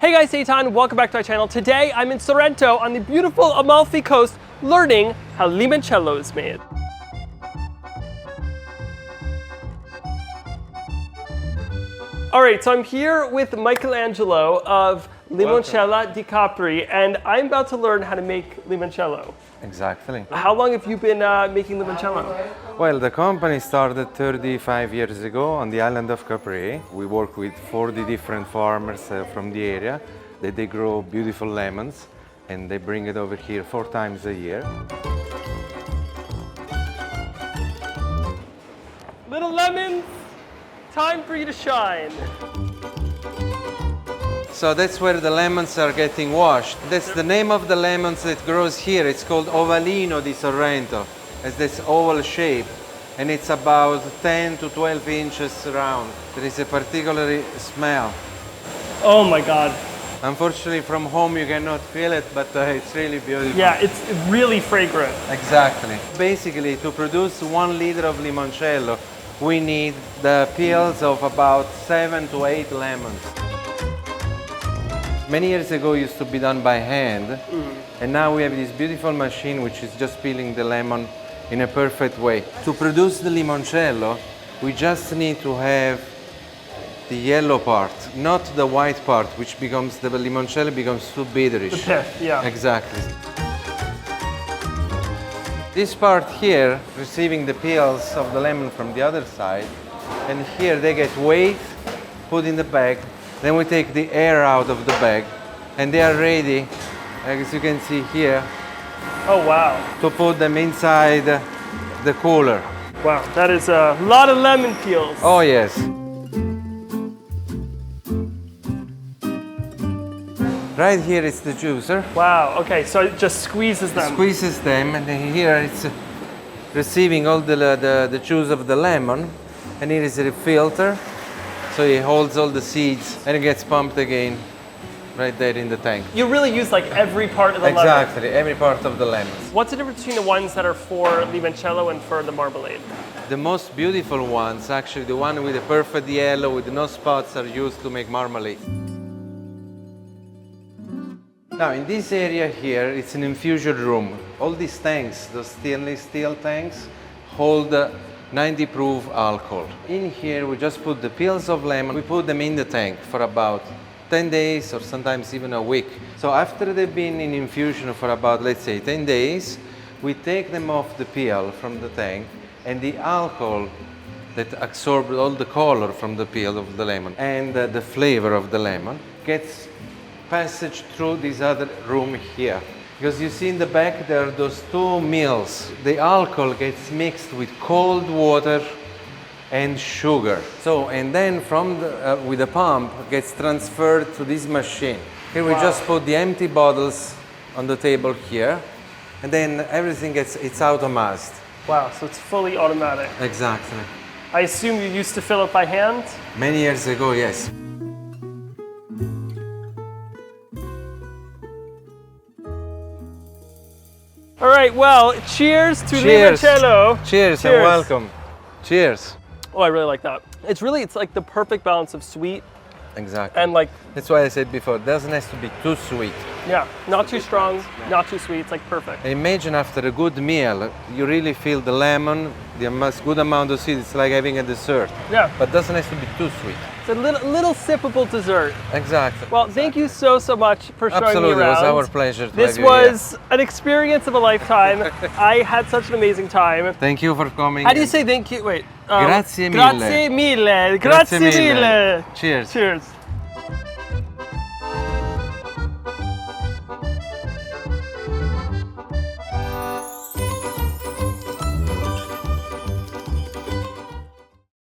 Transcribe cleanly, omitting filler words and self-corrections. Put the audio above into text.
Hey guys, Eitan, welcome back to my channel. Today I'm in Sorrento on the beautiful Amalfi Coast learning how limoncello is made. Alright, so I'm here with MichaelAngelo of Limoncello di Capri, and I'm about to learn how to make limoncello. Exactly. How long have you been making limoncello? Well, the company started 35 years ago on the island of Capri. We work with 40 different farmers from the area. They grow beautiful lemons and they bring it over here 4 times a year. Little lemons, time for you to shine. So that's where the lemons are getting washed. That's the name of the lemons that grows here. It's called Ovalino di Sorrento. It's this oval shape, and it's about 10 to 12 inches round. There is a particular smell. Oh my God. Unfortunately, from home you cannot feel it, but it's really beautiful. Yeah, it's really fragrant. Exactly. Basically, to produce 1 liter of limoncello, we need the peels of about 7 to 8 lemons. Many years ago it used to be done by hand, and now we have this beautiful machine which is just peeling the lemon in a perfect way. To produce the limoncello, we just need to have the yellow part, not the white part, which becomes, the limoncello becomes too bitterish. The pith, yeah. Exactly. This part here, receiving the peels of the lemon from the other side, and here they get weighed, put in the bag. Then we take the air out of the bag, and they are ready, as you can see here. Oh wow. To put them inside the cooler. Wow, that is a lot of lemon peels. Oh yes. Right here is the juicer. Wow, okay, so it just squeezes them. Squeezes them, and here it's receiving all the juice of the lemon, and here is a filter. So it holds all the seeds and it gets pumped again right there in the tank. You really use like every part of the lemon. Exactly, every part of the lemons. What's the difference between the ones that are for limoncello and for the marmalade? The most beautiful ones, actually the one with the perfect yellow with no spots, are used to make marmalade. Now in this area here, it's an infusion room. All these tanks, those stainless steel tanks, hold 90 proof alcohol. In here we just put the peels of lemon, we put them in the tank for about 10 days or sometimes even a week. So after they've been in infusion for about, let's say, 10 days, we take them off the peel from the tank, and the alcohol that absorbed all the color from the peel of the lemon and the flavor of the lemon gets passage through this other room here. Because you see in the back there are those 2 mills. The alcohol gets mixed with cold water and sugar. So, and then from the, with the pump gets transferred to this machine. Here we just put the empty bottles on the table here, and then everything it's automated. Wow, so it's fully automatic. Exactly. I assume you used to fill it by hand? Many years ago, yes. All right, well, cheers to limoncello. Cheers and welcome. Cheers. Oh, I really like that. It's like the perfect balance of sweet. Exactly. And like. That's why I said before, it doesn't have to be too sweet. Yeah, not too strong, not too sweet. It's like perfect. And imagine after a good meal, you really feel the lemon, the good amount of sweet. It's like having a dessert. Yeah. But it doesn't have to be too sweet. It's a little sippable dessert. Exactly. Well, thank you so much for showing Absolutely, me around. it was our pleasure to This have you was here. an experience of a lifetime. I had such an amazing time. Thank you for coming. How do you say thank you? Wait. Grazie mille. Grazie mille. Grazie mille. Cheers. Cheers.